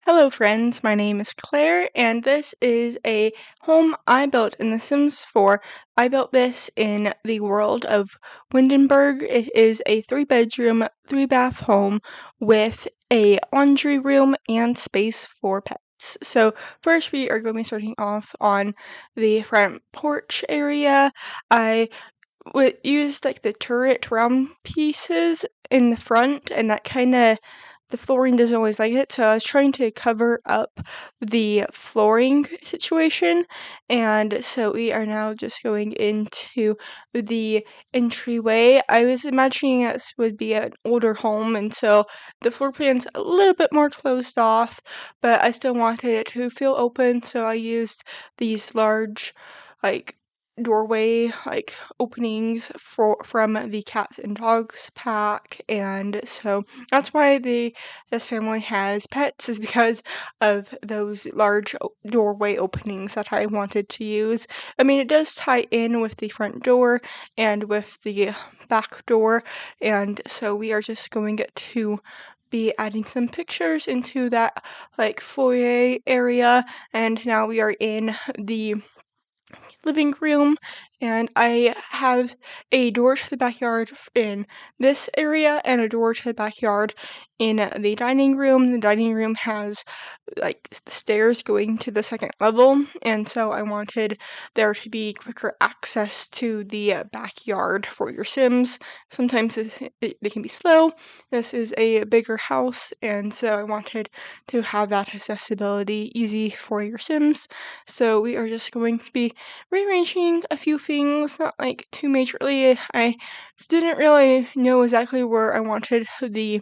Hello, friends. My name is Claire, and this is a home I built in The Sims 4. I built this in the world of Windenburg. It is a 3-bedroom, 3-bath home with a laundry room and space for pets. So, first, we are going to be starting off on the front porch area. I would use like the turret round pieces in the front, and that kind of the flooring doesn't always like it, so I was trying to cover up the flooring situation, and so we are now just going into the entryway. I was imagining this would be an older home, and so the floor plan's a little bit more closed off, but I still wanted it to feel open, so I used these large, like, doorway openings from the cats and dogs pack, and so that's why this family has pets, is because of those large doorway openings that I wanted to use. I mean, it does tie in with the front door and with the back door, and so we are just going to be adding some pictures into that foyer area, and now we are in the living room, and I have a door to the backyard in this area and a door to the backyard in the dining room. The dining room has stairs going to the second level, and so I wanted there to be quicker access to the backyard for your Sims. Sometimes they can be slow. This is a bigger house, and so I wanted to have that accessibility easy for your Sims. So we are just going to be rearranging a few things, not like too majorly. I didn't really know exactly where I wanted the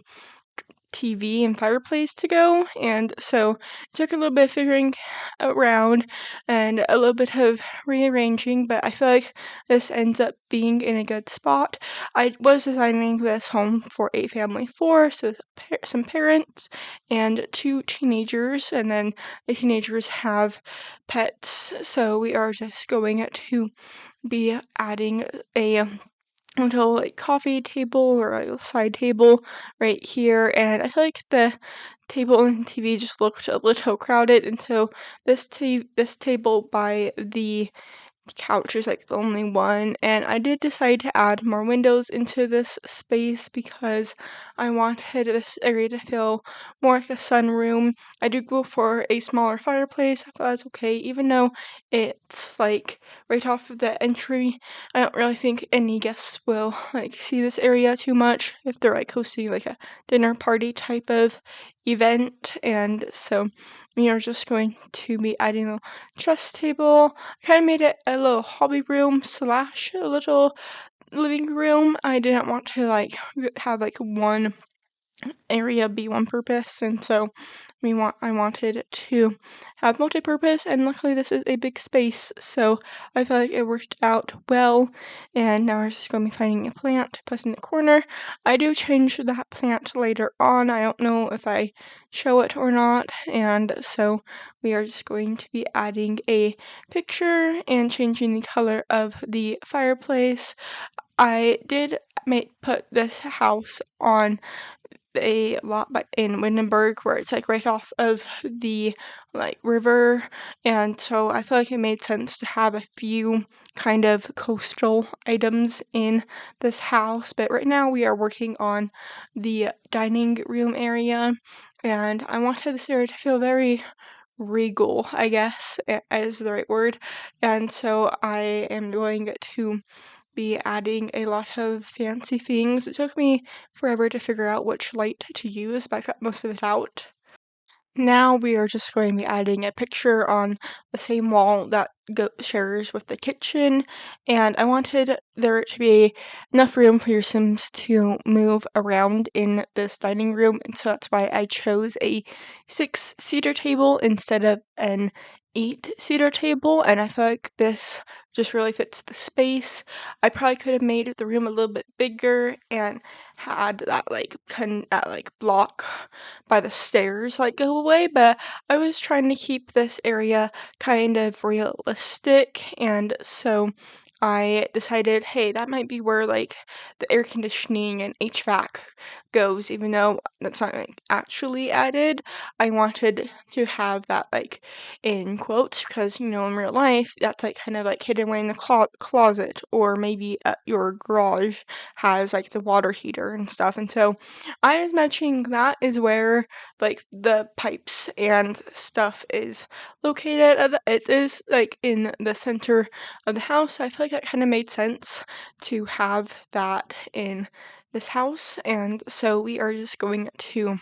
TV and fireplace to go, and so it took a little bit of figuring around and a little bit of rearranging, but I feel like this ends up being in a good spot. I was designing this home for a family of 4, so some parents and 2 teenagers, and then the teenagers have pets, so we are just going to be adding a little coffee table or a side table right here, and I feel like the table and TV just looked a little crowded, and so this table by the couch is like the only one, and I did decide to add more windows into this space because I wanted this area to feel more like a sunroom. I did go for a smaller fireplace. I thought that's okay, even though it's right off of the entry. I don't really think any guests will see this area too much if they're hosting a dinner party type of event, and so we are just going to be adding a chess table. I kind of made it a little hobby room slash a little living room. I didn't want to have one area be one purpose, and so I wanted to have multi-purpose, and luckily this is a big space, so I feel like it worked out well. And now we're just going to be finding a plant to put in the corner. I do change that plant later on. I don't know if I show it or not, and so we are just going to be adding a picture and changing the color of the fireplace. I did put this house on a lot in Windenburg, where it's right off of the river, and so I feel like it made sense to have a few kind of coastal items in this house. But right now we are working on the dining room area, and I wanted this area to feel very regal, I guess, is the right word. And so I am going to be adding a lot of fancy things. It took me forever to figure out which light to use, but I got most of it out. Now we are just going to be adding a picture on the same wall that shares with the kitchen, and I wanted there to be enough room for your Sims to move around in this dining room, and so that's why I chose a 6-seater table instead of an 8-seater table, and I feel like this just really fits the space. I probably could have made the room a little bit bigger and had that block by the stairs go away, but I was trying to keep this area kind of realistic, and so I decided, hey, that might be where the air conditioning and HVAC goes, even though that's not like actually added. I wanted to have that like in quotes because in real life that's like kind of like hidden away in the closet, or maybe your garage has like the water heater and stuff. And so I was imagining that is where like the pipes and stuff is located. It is like in the center of the house. I feel like that kind of made sense to have that in this house, and so we are just going to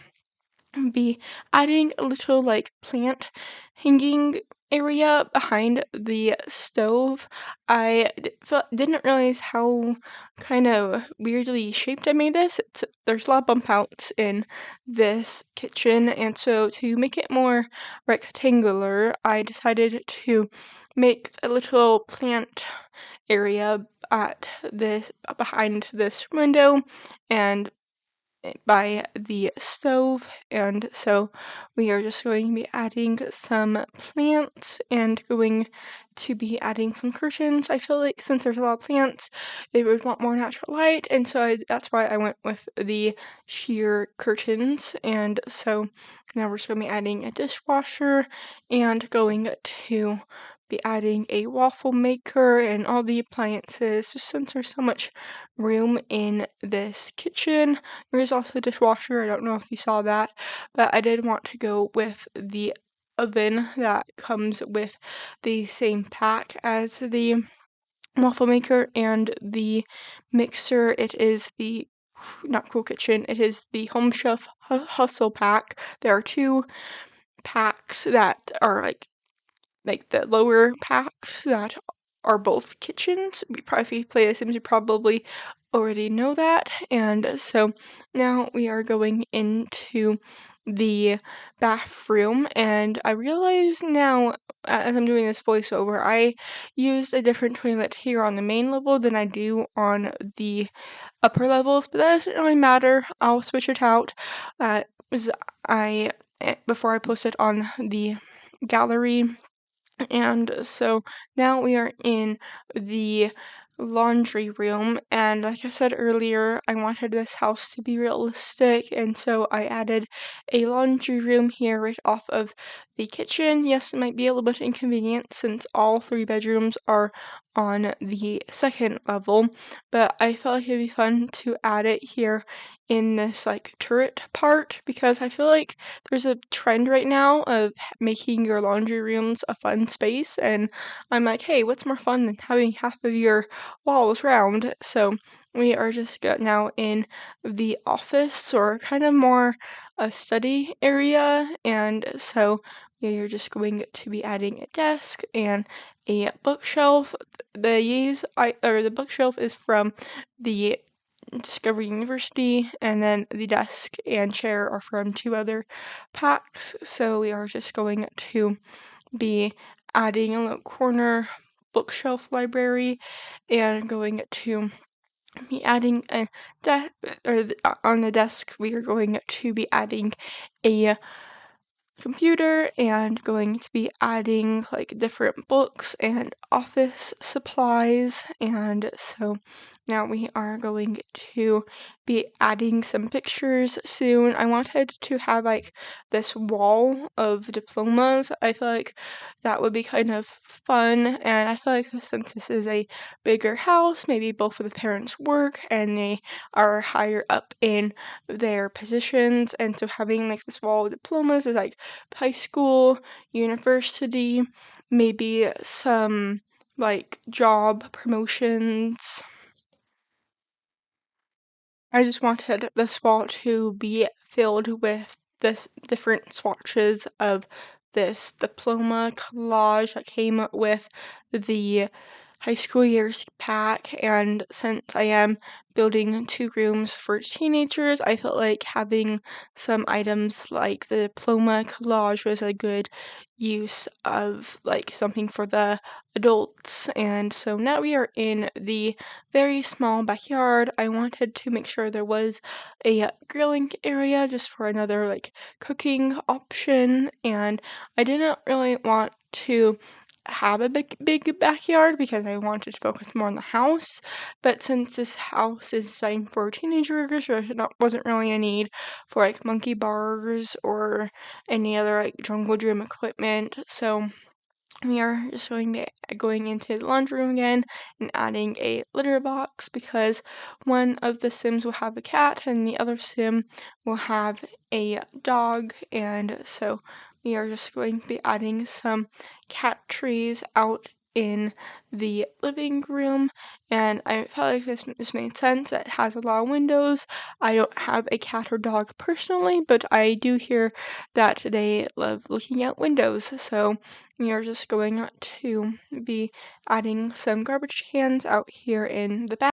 be adding a little like plant hanging area behind the stove. Didn't realize how kind of weirdly shaped I made this. There's a lot of bump outs in this kitchen, and so to make it more rectangular, I decided to make a little plant area at this behind this window and by the stove, and so we are just going to be adding some plants and going to be adding some curtains. I feel like since there's a lot of plants, they would want more natural light, and so that's why I went with the sheer curtains. And so now we're just going to be adding a dishwasher and going to be adding a waffle maker and all the appliances, just since there's so much room in this kitchen. There is also a dishwasher. I don't know if you saw that, but I did want to go with the oven that comes with the same pack as the waffle maker and the mixer. It is the not Cool Kitchen. It is the Home Chef Hustle pack. There are two packs that are like the lower packs that are both kitchens. If you play The Sims, you probably already know that. And so now we are going into the bathroom, and I realize now as I'm doing this voiceover, I used a different toilet here on the main level than I do on the upper levels, but that doesn't really matter. I'll switch it out. Was I before I post it on the gallery, and so now we are in the laundry room. And like I said earlier, I wanted this house to be realistic. And so I added a laundry room here right off of the kitchen. Yes, it might be a little bit inconvenient since all three bedrooms are on the second level, but I felt like it'd be fun to add it here in this like turret part, because I feel like there's a trend right now of making your laundry rooms a fun space, and I'm like, hey, what's more fun than having half of your walls round? So we are just now in the office, or kind of more a study area, and so we are just going to be adding a desk and a bookshelf. The bookshelf is from the Discovery University, and then the desk and chair are from two other packs. So we are just going to be adding a little corner bookshelf library, and going to be adding a desk, on the desk we are going to be adding a computer, and going to be adding like different books and office supplies. And so now we are going to be adding some pictures soon. I wanted to have like this wall of diplomas. I feel like that would be kind of fun, and I feel like since this is a bigger house, maybe both of the parents work and they are higher up in their positions, and so having like this wall of diplomas is like high school, university, maybe some like job promotions. I just wanted this wall to be filled with this different swatches of this diploma collage that came with the high school years pack. And since I am building two rooms for teenagers, I felt like having some items like the diploma collage was a good use of like something for the adults. And so now we are in the very small backyard. I wanted to make sure there was a grilling area just for another like cooking option, and I didn't really want to have a big backyard because I wanted to focus more on the house. But since this house is designed for teenagers, wasn't really a need for like monkey bars or any other like jungle gym equipment. So we are just going into the laundry room again and adding a litter box because one of the Sims will have a cat and the other Sim will have a dog, and so we are just going to be adding some cat trees out in the living room, and I felt like this made sense. It has a lot of windows. I don't have a cat or dog personally, but I do hear that they love looking out windows, so we are just going to be adding some garbage cans out here in the back.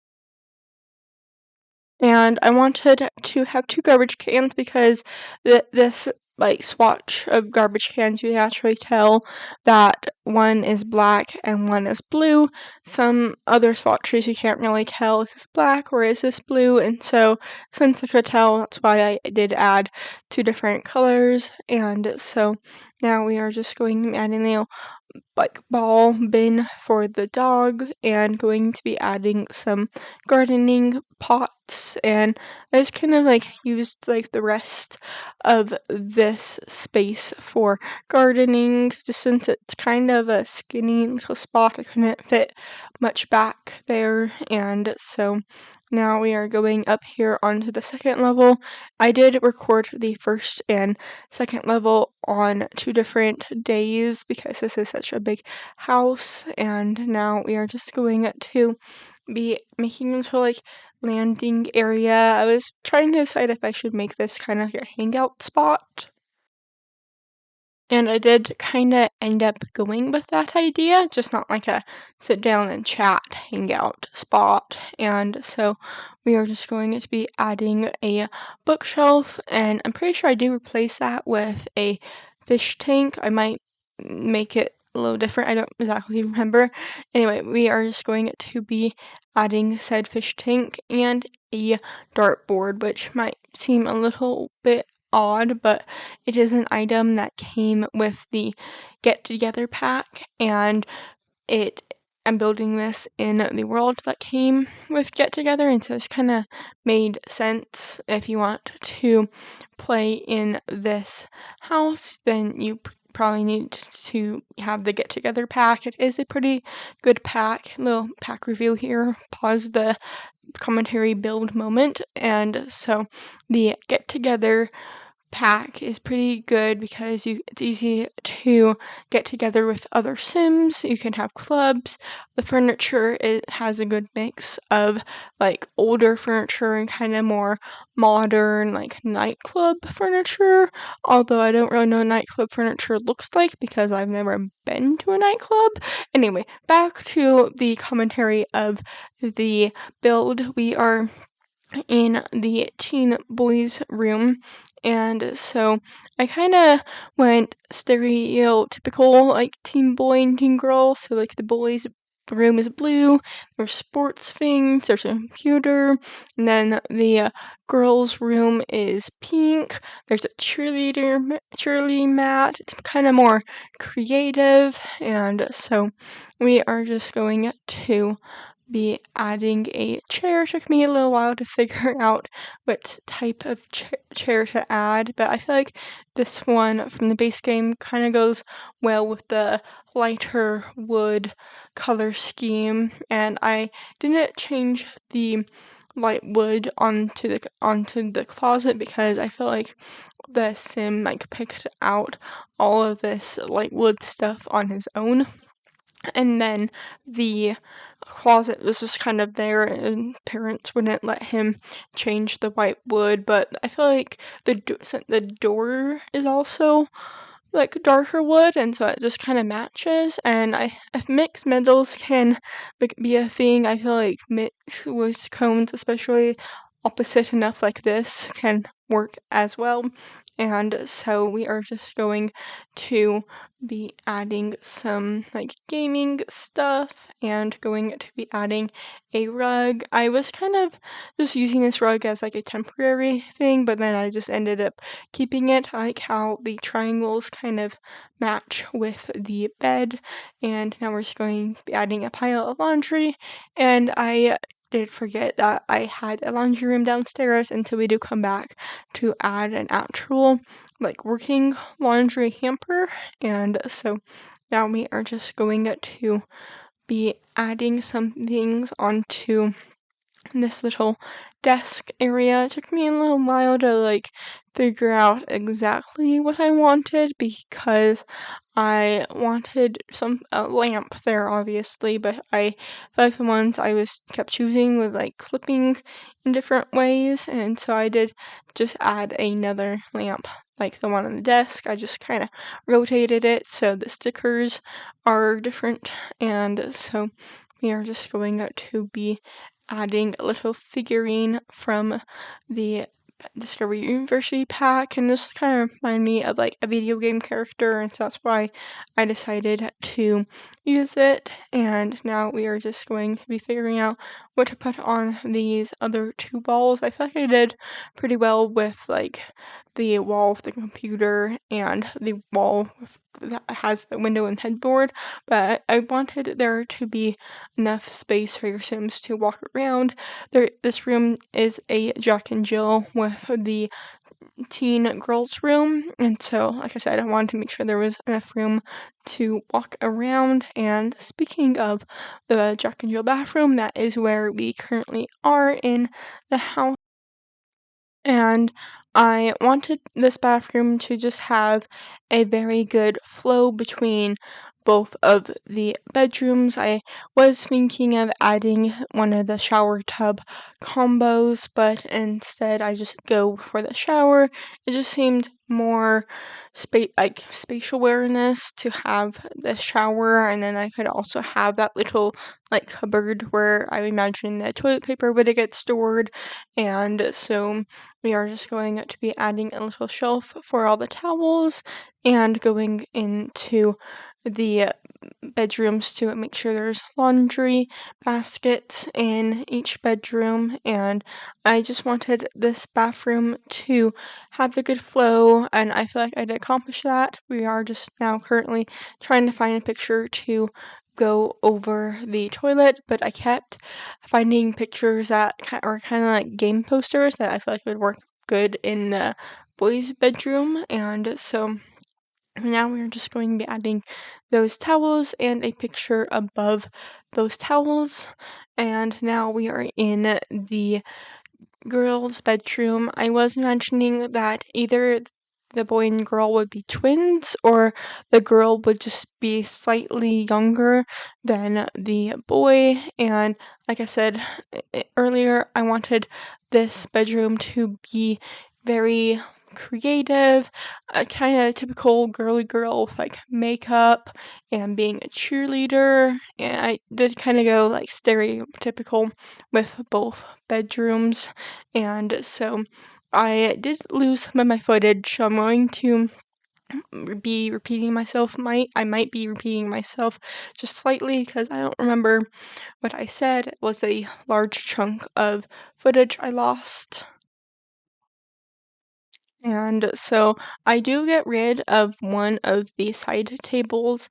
And I wanted to have two garbage cans because this like swatch of garbage cans, you can actually tell that one is black and one is blue. Some other swatches you can't really tell, is this black or is this blue, and so since I could tell, that's why I did add two different colors. And so now we are just going to be adding the like ball bin for the dog and going to be adding some gardening pots, and I just kind of like used like the rest of this space for gardening just since it's kind of a skinny little spot. I couldn't fit much back there, and so now we are going up here onto the second level. I did record the first and second level on 2 different days because this is such a big house, and now we are just going to be making into like landing area. I was trying to decide if I should make this kind of like a hangout spot, and I did kind of end up going with that idea, just not like a sit down and chat hangout spot. And so we are just going to be adding a bookshelf, and I'm pretty sure I do replace that with a fish tank. I might make it a little different. I don't exactly remember. Anyway, we are just going to be adding said fish tank and a dartboard, which might seem a little bit odd, but it is an item that came with the get together pack, and it I'm building this in the world that came with Get Together, and so it's kind of made sense. If you want to play in this house, then you probably need to have the Get Together pack. It is a pretty good pack. Little pack review here. Pause the commentary build moment, and so the Get Together pack is pretty good because it's easy to get together with other Sims. You can have clubs. The furniture, it has a good mix of like older furniture and kind of more modern like nightclub furniture. Although I don't really know what nightclub furniture looks like because I've never been to a nightclub. Anyway, back to the commentary of the build. We are in the teen boys room, and so I kind of went stereotypical like teen boy and teen girl. So like the boys room is blue, there's sports things, there's a computer, and then the girls room is pink, there's a cheerleading mat. It's kind of more creative, and so we are just going to be adding a chair. It took me a little while to figure out what type of chair to add, but I feel like this one from the base game kind of goes well with the lighter wood color scheme, and I didn't change the light wood onto the closet because I feel like the Sim like picked out all of this light wood stuff on his own, and then the closet was just kind of there, and parents wouldn't let him change the white wood. But I feel like the door is also like darker wood, and so it just kind of matches. And if mixed metals can be a thing, I feel like mixed with cones, especially opposite enough like this, can work as well. And so we are just going to be adding some like gaming stuff and going to be adding a rug. I was kind of just using this rug as like a temporary thing, but then I just ended up keeping it. I like how the triangles kind of match with the bed. And now we're just going to be adding a pile of laundry. And I did forget that I had a laundry room downstairs, and so we do come back to add an actual like working laundry hamper. And so now we are just going to be adding some things onto this little desk area. It took me a little while to like figure out exactly what I wanted because I wanted some a lamp there obviously, but I feel like the ones I was kept choosing was like clipping in different ways, and so I did just add another lamp like the one on the desk. I just kind of rotated it so the stickers are different, and so we are just going to be adding a little figurine from the Discovery University pack, and this kind of reminded me of like a video game character, and so that's why I decided to use it. And now we are just going to be figuring out what to put on these other two walls. I feel like I did pretty well with like the wall of the computer and the wall that has the window and headboard, but I wanted there to be enough space for your Sims to walk around. This room is a Jack and Jill with the teen girls room, and so like I said, I wanted to make sure there was enough room to walk around. And speaking of the Jack and Jill bathroom, that is where we currently are in the house. And I wanted this bathroom to just have a very good flow between both of the bedrooms. I was thinking of adding one of the shower tub combos, but instead I just go for the shower. It just seemed more spatial awareness to have the shower, and then I could also have that little like cupboard where I imagine the toilet paper would get stored. And so we are just going to be adding a little shelf for all the towels and going into the bedrooms to make sure there's laundry baskets in each bedroom. And I just wanted this bathroom to have a good flow, and I feel like I did accomplish that. We are just now currently trying to find a picture to go over the toilet, but I kept finding pictures that are kind of like game posters that I feel like would work good in the boys' bedroom. And so now we're just going to be adding those towels and a picture above those towels. And now we are in the girl's bedroom. I was imagining that either the boy and girl would be twins, or the girl would just be slightly younger than the boy. And like I said earlier, I wanted this bedroom to be very creative, kind of typical girly girl with like makeup and being a cheerleader. And I did kind of go like stereotypical with both bedrooms. And so I did lose some of my footage, so I'm going to be repeating myself. I might be repeating myself just slightly because I don't remember what I said. It was a large chunk of footage I lost. And so I do get rid of one of the side tables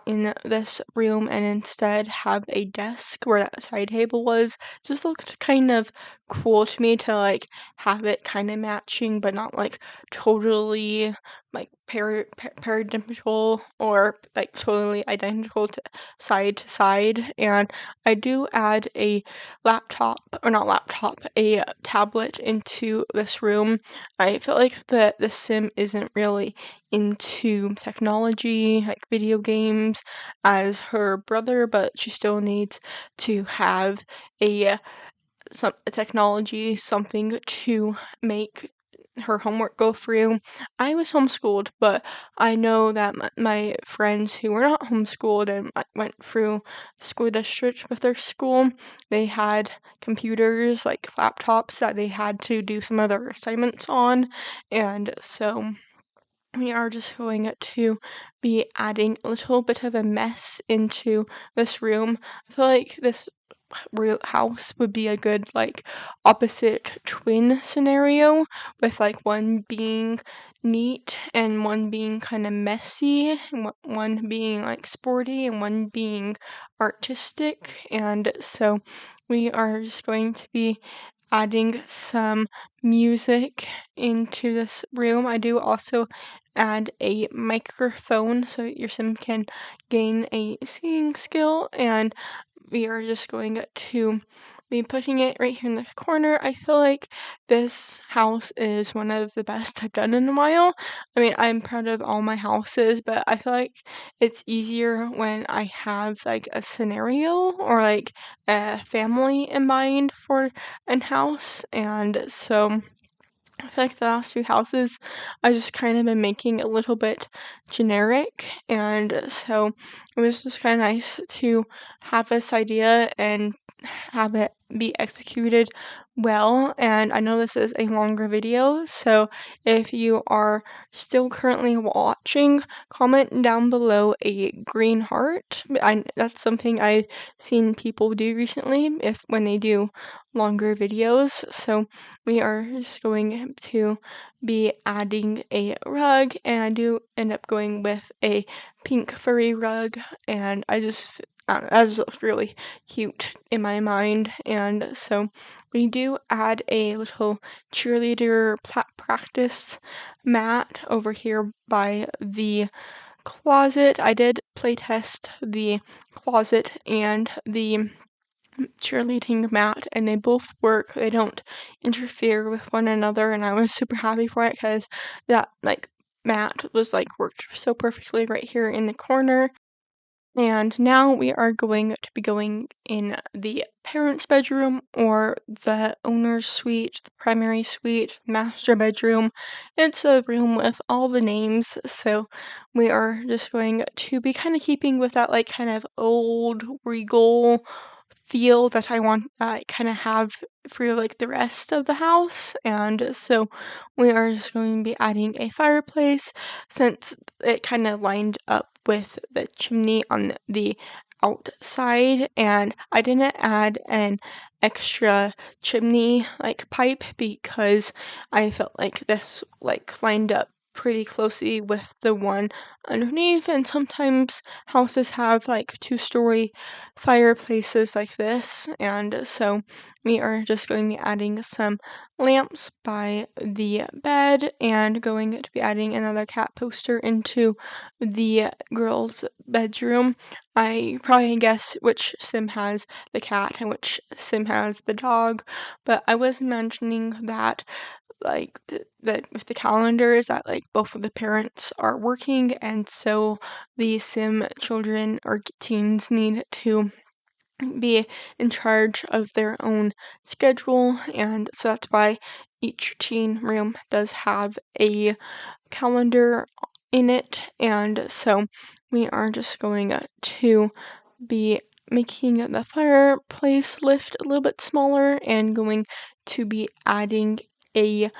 in this room and instead have a desk where that side table was. Just looked kind of cool to me to like have it kind of matching, but not like totally like paradigmal or like totally identical to side. And I do add a laptop, or not laptop, a tablet into this room. I feel like the sim isn't really into technology, like video games, as her brother, but she still needs to have a technology, something to make her homework go through. I was homeschooled, but I know that my friends who were not homeschooled and went through the school district with their school, they had computers, like laptops, that they had to do some of their assignments on, and so we are just going to be adding a little bit of a mess into this room. I feel like this house would be a good like opposite twin scenario, with like one being neat and one being kind of messy, and one being like sporty and one being artistic. And so we are just going to be adding some music into this room. I do also add a microphone so your sim can gain a singing skill, and we are just going to be putting it right here in the corner. I feel like this house is one of the best I've done in a while. I mean, I'm proud of all my houses, but I feel like it's easier when I have like a scenario or like a family in mind for an house, and so I feel like the last few houses I just kind of been making a little bit generic, and so it was just kind of nice to have this idea and have it be executed well. And I know this is a longer video, so if you are still currently watching, comment down below a green heart. That's something I've seen people do recently if when they do longer videos. So we are just going to be adding a rug, and I do end up going with a pink furry rug, and I just that just looks really cute in my mind. And so we do add a little cheerleader practice mat over here by the closet. I did playtest the closet and the cheerleading mat, and they both work. They don't interfere with one another, and I was super happy for it because that like mat was like worked so perfectly right here in the corner. And now we are going to be going in the parents' bedroom, or the owner's suite, the primary suite, master bedroom. It's a room with all the names, so we are just going to be kind of keeping with that like kind of old regal feel that I want kind of have for like the rest of the house. And so we are just going to be adding a fireplace, since it kind of lined up with the chimney on the outside, and I didn't add an extra chimney like pipe because I felt like this like lined up pretty closely with the one underneath. And sometimes houses have like two-story fireplaces like this, and so we are just going to be adding some lamps by the bed, and going to be adding another cat poster into the girls' bedroom. I probably guess which sim has the cat and which sim has the dog, but I was mentioning that like that with the calendars that like both of the parents are working, and so the sim children or teens need to be in charge of their own schedule, and so that's why each teen room does have a calendar in it. And so we are just going to be making the fireplace lift a little bit smaller, and going to be adding a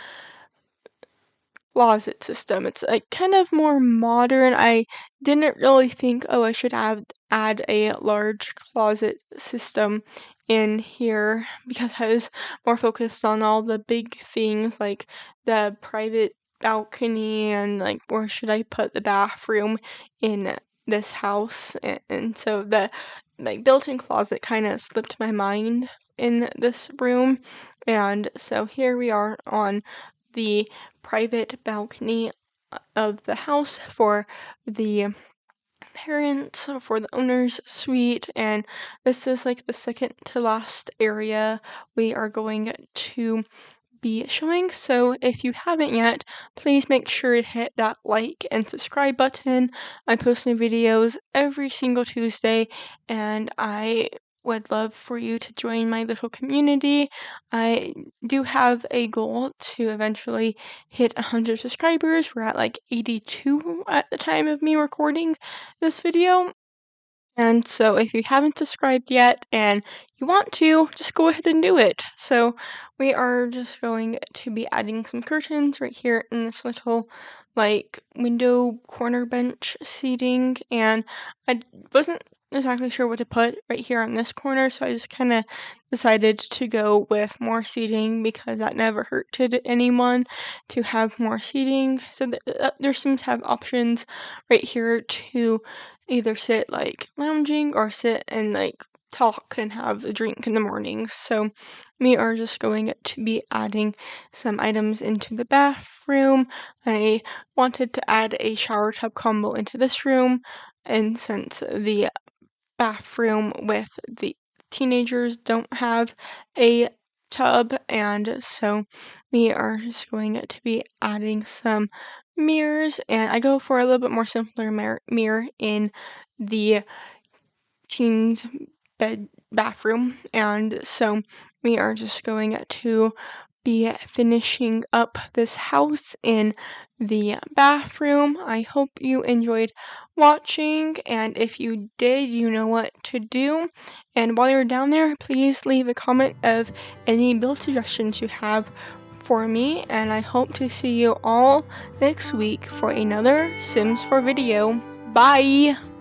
closet system. It's like kind of more modern. I didn't really think, oh, I should add a large closet system in here, because I was more focused on all the big things like the private balcony and like where should I put the bathroom in this house. And so the like built-in closet kind of slipped my mind in this room. And so here we are on the private balcony of the house for the parents, for the owner's suite, and this is like the second to last area we are going to be showing. So if you haven't yet, please make sure to hit that like and subscribe button. I post new videos every single Tuesday, and I would love for you to join my little community. I do have a goal to eventually hit 100 subscribers. We're at like 82 at the time of me recording this video. And so if you haven't subscribed yet and you want to, just go ahead and do it. So we are just going to be adding some curtains right here in this little like window corner bench seating, and I wasn't exactly sure what to put right here on this corner, so I just kind of decided to go with more seating because that never hurted anyone to have more seating. So their Sims have options right here to either sit like lounging or sit and like talk and have a drink in the morning. So we are just going to be adding some items into the bathroom. I wanted to add a shower tub combo into this room, and since the bathroom with the teenagers don't have a tub, and so we are just going to be adding some mirrors, and I go for a little bit more simpler mirror in the teens bathroom, and so we are just going to be finishing up this house in the bathroom. I hope you enjoyed watching, and if you did, you know what to do. And while you're down there, please leave a comment of any build suggestions you have for me, and I hope to see you all next week for another Sims 4 video. Bye!